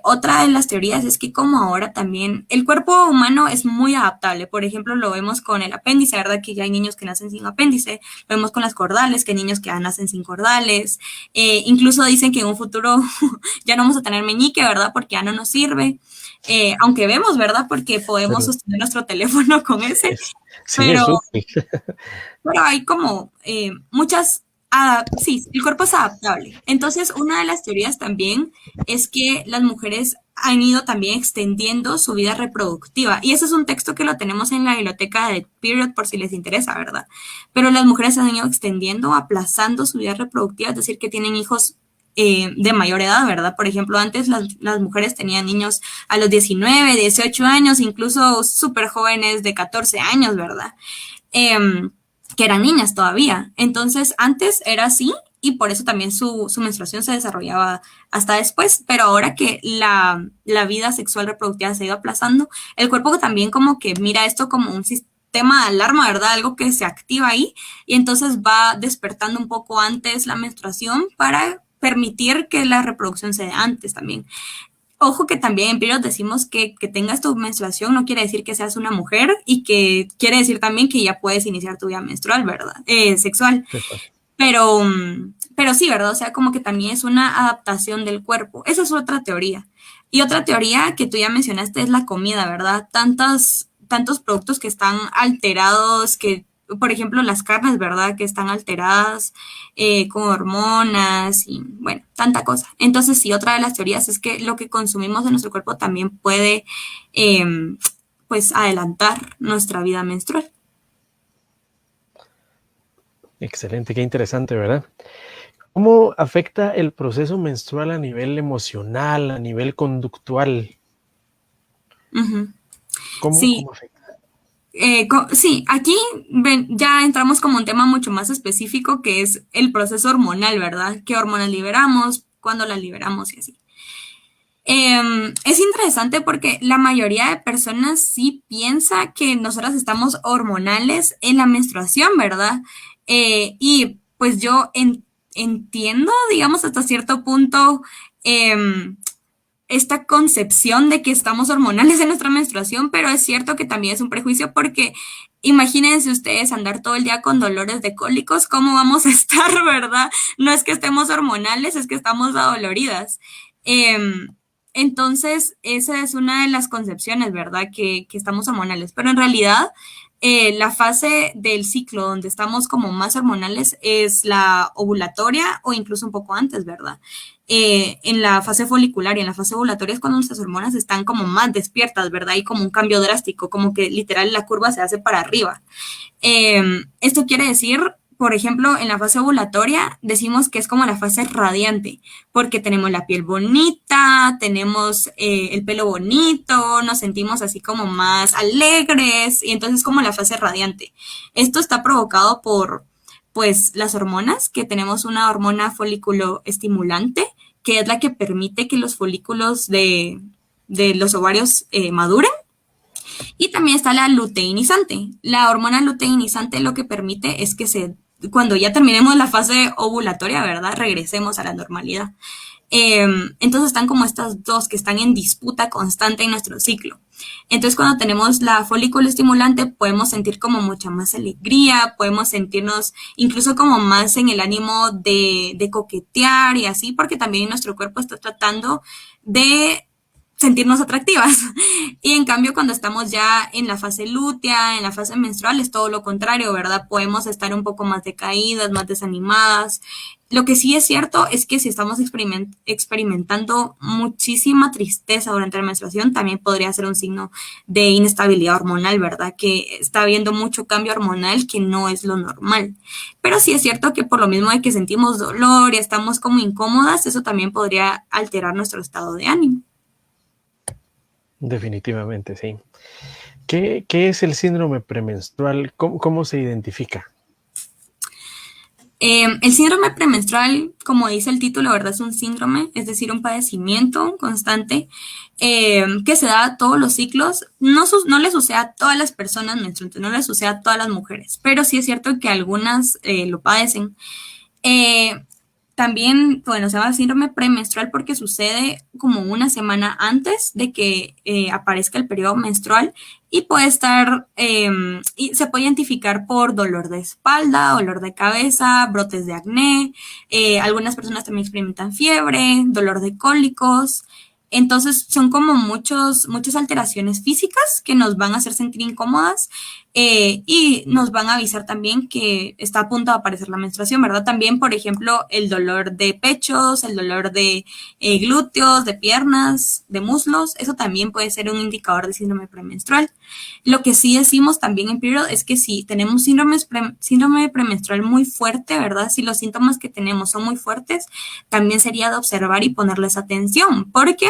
Otra de las teorías es que como ahora también el cuerpo humano es muy adaptable. Por ejemplo, lo vemos con el apéndice, ¿verdad? Que ya hay niños que nacen sin apéndice. Lo vemos con las cordales, que hay niños que ya nacen sin cordales. Incluso dicen que en un futuro ya no vamos a tener meñique, ¿verdad? Porque ya no nos sirve. Aunque vemos, ¿verdad? Porque podemos Pero sostener nuestro teléfono con ese. sí, Pero es útil. pero hay como muchas, sí, el cuerpo es adaptable. Entonces, una de las teorías también es que las mujeres han ido también extendiendo su vida reproductiva. Y ese es un texto que lo tenemos en la biblioteca de Period por si les interesa, ¿verdad? Pero las mujeres han ido extendiendo, aplazando su vida reproductiva, es decir, que tienen hijos de mayor edad, ¿verdad? Por ejemplo, antes las mujeres tenían niños a los 19, 18 años, incluso súper jóvenes de 14 años, ¿verdad? Eh, que eran niñas todavía. Entonces, antes era así y por eso también su menstruación se desarrollaba hasta después, pero ahora que la vida sexual reproductiva se ha ido aplazando, el cuerpo también como que mira esto como un sistema de alarma, ¿verdad? Algo que se activa ahí y entonces va despertando un poco antes la menstruación para permitir que la reproducción se dé antes también. Ojo que también en Pirios decimos que tengas tu menstruación no quiere decir que seas una mujer y que quiere decir también que ya puedes iniciar tu vida menstrual, ¿verdad? Sexual. Pero sí, ¿verdad? O sea, como que también es una adaptación del cuerpo. Esa es otra teoría. Y otra teoría que tú ya mencionaste es la comida, ¿verdad? Tantos productos que están alterados, que, por ejemplo, las carnes, ¿verdad? Que están alteradas con hormonas y, bueno, tanta cosa. Entonces, sí, otra de las teorías es que lo que consumimos en nuestro cuerpo también puede, eh, pues, adelantar nuestra vida menstrual. Excelente, qué interesante, ¿verdad? ¿Cómo afecta el proceso menstrual a nivel emocional, a nivel conductual? Ujú. Sí, ¿Cómo afecta? Sí, aquí ya entramos como un tema mucho más específico que es el proceso hormonal, ¿verdad? ¿Qué hormonas liberamos? ¿Cuándo las liberamos? Y así. Es interesante porque la mayoría de personas sí piensa que nosotras estamos hormonales en la menstruación, ¿verdad? Y pues yo entiendo, digamos, hasta cierto punto, em, esta concepción de que estamos hormonales en nuestra menstruación, pero es cierto que también es un prejuicio porque imagínense ustedes andar todo el día con dolores de cólicos, ¿cómo vamos a estar, verdad? No es que estemos hormonales, es que estamos adoloridas. Entonces, esa es una de las concepciones, ¿verdad? Que estamos hormonales, pero en realidad la fase del ciclo donde estamos como más hormonales es la ovulatoria o incluso un poco antes, ¿verdad? En la fase folicular y en la fase ovulatoria es cuando nuestras hormonas están como más despiertas, ¿verdad? Y como un cambio drástico, como que literal la curva se hace para arriba. Esto quiere decir, por ejemplo, en la fase ovulatoria decimos que es como la fase radiante, porque tenemos la piel bonita, tenemos el pelo bonito, nos sentimos así como más alegres y entonces como la fase radiante. Esto está provocado por, pues, las hormonas, que tenemos una hormona folículo estimulante, que es la que permite que los folículos de los ovarios maduren y también está la luteinizante. La hormona luteinizante lo que permite es que cuando ya terminemos la fase ovulatoria, ¿verdad? Regresemos a la normalidad. Entonces están como estas dos que están en disputa constante en nuestro ciclo. Entonces cuando tenemos la folículo estimulante podemos sentir como mucha más alegría, podemos sentirnos incluso como más en el ánimo de coquetear y así, porque también nuestro cuerpo está tratando de sentirnos atractivas. Y en cambio, cuando estamos ya en la fase lútea, en la fase menstrual, es todo lo contrario, ¿verdad? Podemos estar un poco más decaídas, más desanimadas. Lo que sí es cierto es que si estamos experimentando muchísima tristeza durante la menstruación, también podría ser un signo de inestabilidad hormonal, ¿verdad? Que está habiendo mucho cambio hormonal que no es lo normal. Pero sí es cierto que por lo mismo de que sentimos dolor y estamos como incómodas, eso también podría alterar nuestro estado de ánimo. Definitivamente, sí. ¿Qué es el síndrome premenstrual? ¿Cómo se identifica? El síndrome premenstrual, como dice el título, ¿verdad? Es un síndrome, es decir, un padecimiento constante que se da a todos los ciclos. No le sucede a todas las personas menstruantes, no le sucede a todas las mujeres, pero sí es cierto que algunas lo padecen. Eh, También, bueno, se llama síndrome premenstrual porque sucede como una semana antes de que aparezca el periodo menstrual y puede estar, y se puede identificar por dolor de espalda, dolor de cabeza, brotes de acné, algunas personas también experimentan fiebre, dolor de cólicos. Entonces son como muchas alteraciones físicas que nos van a hacer sentir incómodas y nos van a avisar también que está a punto de aparecer la menstruación, ¿verdad? También, por ejemplo, el dolor de pechos, el dolor de glúteos, de piernas, de muslos, eso también puede ser un indicador de síndrome premenstrual. Lo que sí decimos también en Period es que si tenemos síndrome premenstrual muy fuerte, ¿verdad? Si los síntomas que tenemos son muy fuertes, también sería de observar y ponerles atención, porque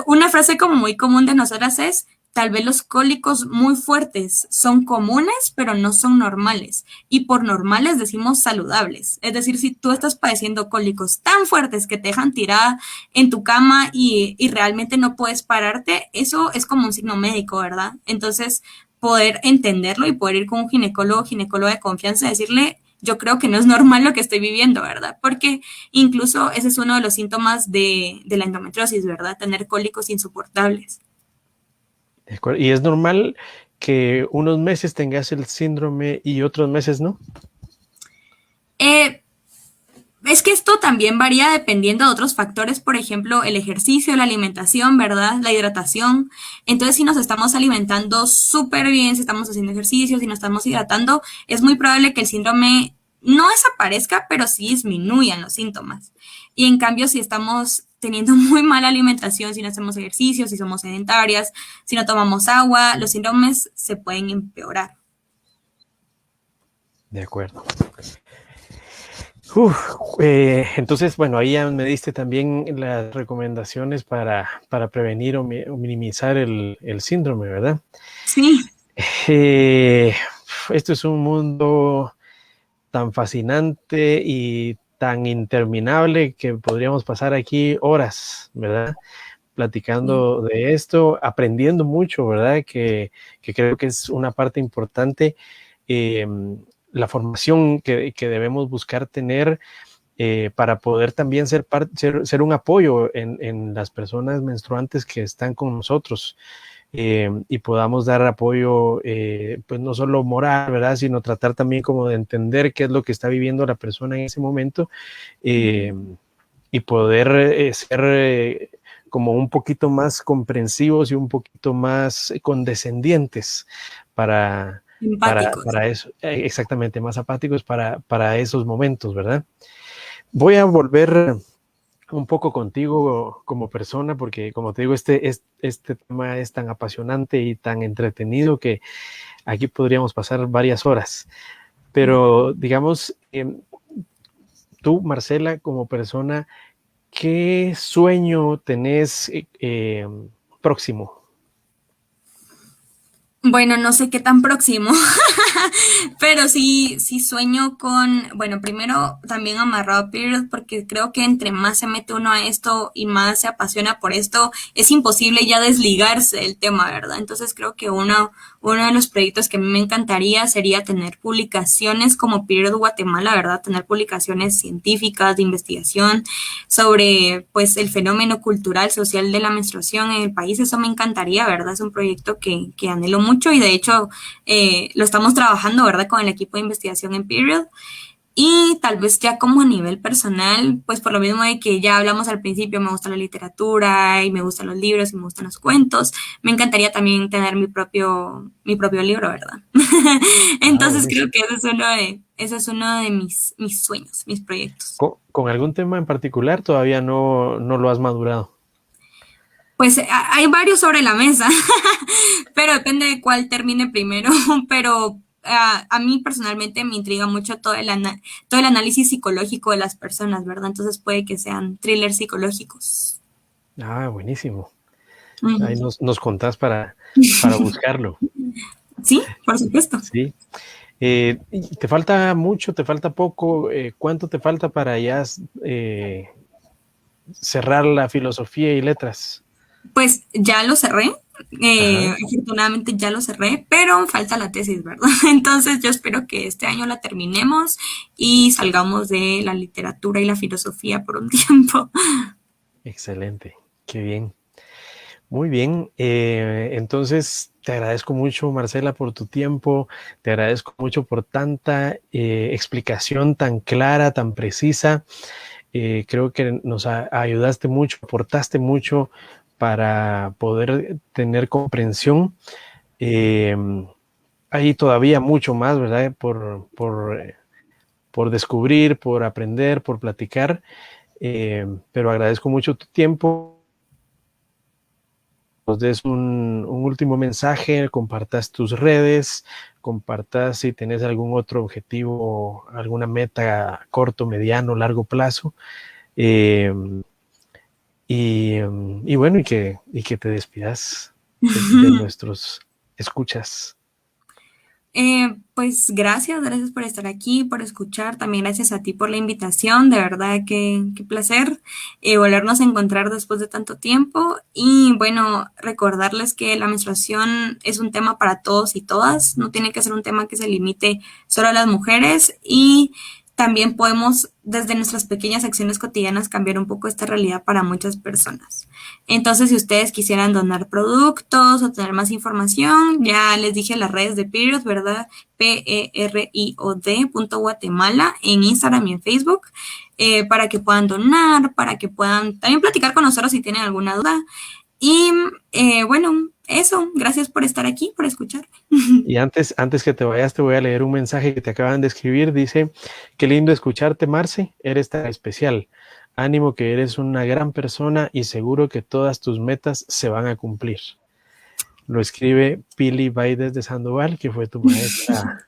una frase como muy común de nosotras es, tal vez los cólicos muy fuertes son comunes, pero no son normales. Y por normales decimos saludables. Es decir, si tú estás padeciendo cólicos tan fuertes que te dejan tirada en tu cama y realmente no puedes pararte, eso es como un signo médico, ¿verdad? Entonces, poder entenderlo y poder ir con un ginecólogo de confianza y decirle, yo creo que no es normal lo que estoy viviendo, ¿verdad? Porque incluso ese es uno de los síntomas de la endometriosis, ¿verdad? Tener cólicos insoportables. Y es normal que unos meses tengas el síndrome y otros meses no. Eh, es que esto también varía dependiendo de otros factores, por ejemplo, el ejercicio, la alimentación, ¿verdad? La hidratación. Entonces, si nos estamos alimentando súper bien, si estamos haciendo ejercicio, si nos estamos hidratando, es muy probable que el síndrome no desaparezca, pero sí disminuyan los síntomas. Y en cambio, si estamos teniendo muy mala alimentación, si no hacemos ejercicio, si somos sedentarias, si no tomamos agua, los síndromes se pueden empeorar. De acuerdo. Entonces, bueno, ahí ya me diste también las recomendaciones para prevenir o minimizar el síndrome, ¿verdad? Sí. Eh, Esto es un mundo tan fascinante y tan interminable que podríamos pasar aquí horas, ¿verdad? platicando de esto, aprendiendo mucho, ¿verdad? Que creo que es una parte importante, la formación que debemos buscar tener para poder también ser un apoyo en las personas menstruantes que están con nosotros. Y podamos dar apoyo, pues no solo moral, ¿verdad? Sino tratar también como de entender qué es lo que está viviendo la persona en ese momento, y poder ser como un poquito más comprensivos y un poquito más condescendientes para, Empáticos. para eso, exactamente, más apáticos para esos momentos, ¿verdad? Voy a volver un poco contigo como persona, porque como te digo, este tema es tan apasionante y tan entretenido que aquí podríamos pasar varias horas. Pero digamos, tú, Marcela, como persona, ¿qué sueño tenés próximo? Bueno, no sé qué tan próximo, pero sí sueño con, bueno, primero también amarrado a Period, porque creo que entre más se mete uno a esto y más se apasiona por esto, es imposible ya desligarse del tema, ¿verdad? Entonces creo que uno de los proyectos que a mí me encantaría sería tener publicaciones como Period Guatemala, ¿verdad? Tener publicaciones científicas de investigación sobre, pues, el fenómeno cultural, social de la menstruación en el país. Eso me encantaría, ¿verdad? Es un proyecto que anhelo mucho y de hecho lo estamos trabajando, ¿verdad? Con el equipo de investigación en Period. Y tal vez ya como a nivel personal, pues por lo mismo de que ya hablamos al principio, me gusta la literatura y me gustan los libros y me gustan los cuentos, me encantaría también tener mi propio libro, ¿verdad? Ah, Entonces creo buenísimo. que ese es uno de mis sueños, mis proyectos. ¿Con algún tema en particular todavía no lo has madurado? Pues hay varios sobre la mesa, pero depende de cuál termine primero. Pero a mí personalmente me intriga mucho todo el análisis psicológico de las personas, ¿verdad? Entonces puede que sean thrillers psicológicos. Ah, buenísimo. Ahí Ujú. nos contás para buscarlo. Sí, por supuesto. Sí. ¿Te falta mucho? ¿Te falta poco? ¿Cuánto te falta para ya cerrar la filosofía y letras? Pues ya lo cerré. Ajá, Afortunadamente ya lo cerré, pero falta la tesis, ¿verdad? Entonces yo espero que este año la terminemos y salgamos de la literatura y la filosofía por un tiempo. excelente. Qué bien. Muy bien. Entonces, te agradezco mucho, Marcela, por tu tiempo. Te agradezco mucho por tanta explicación tan clara, tan precisa. Creo que nos ayudaste mucho, aportaste mucho para poder tener comprensión. Eh, Hay todavía mucho más, ¿verdad? Por descubrir, por aprender, por platicar, pero agradezco mucho tu tiempo. Nos des un último mensaje, compartas tus redes, compartas si tenés algún otro objetivo, alguna meta corto, mediano, largo plazo. Eh, y bueno, y que te despidas de nuestros escuchas. Pues gracias por estar aquí, por escuchar. También gracias a ti por la invitación. De verdad que qué placer volvernos a encontrar después de tanto tiempo. Y bueno, recordarles que la menstruación es un tema para todos y todas. No tiene que ser un tema que se limite solo a las mujeres. Y también podemos, desde nuestras pequeñas acciones cotidianas, cambiar un poco esta realidad para muchas personas. Entonces, si ustedes quisieran donar productos o tener más información, ya les dije las redes de Period, ¿verdad? period.guatemala en Instagram y en Facebook, para que puedan donar, para que puedan también platicar con nosotros si tienen alguna duda. Y bueno, eso, gracias por estar aquí, por escuchar. Y antes que te vayas, te voy a leer un mensaje que te acaban de escribir. Dice, qué lindo escucharte, Marce, eres tan especial. Ánimo que eres una gran persona y seguro que todas tus metas se van a cumplir. Lo escribe Pili Baides de Sandoval, que fue tu maestra.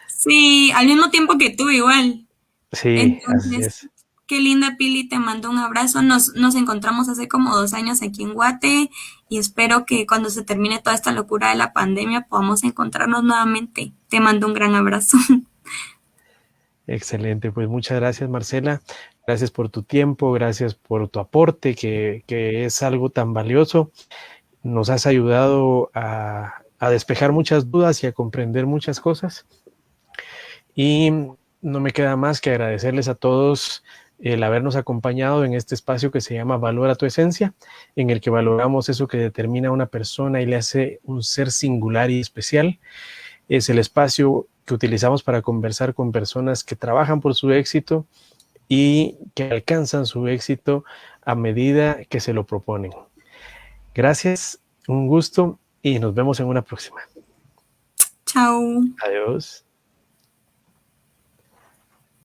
Sí, al mismo tiempo que tú, igual. Sí, así Entonces, es. qué linda, Pili, te mando un abrazo. Nos encontramos hace como 2 años aquí en Guate y espero que cuando se termine toda esta locura de la pandemia podamos encontrarnos nuevamente. Te mando un gran abrazo. Excelente, pues muchas gracias, Marcela. Gracias por tu tiempo, gracias por tu aporte, que es algo tan valioso. Nos has ayudado a despejar muchas dudas y a comprender muchas cosas. Y no me queda más que agradecerles a todos el habernos acompañado en este espacio que se llama Valora tu Esencia, en el que valoramos eso que determina a una persona y le hace un ser singular y especial. Es el espacio que utilizamos para conversar con personas que trabajan por su éxito y que alcanzan su éxito a medida que se lo proponen. Gracias, un gusto y nos vemos en una próxima. Chao. Adiós.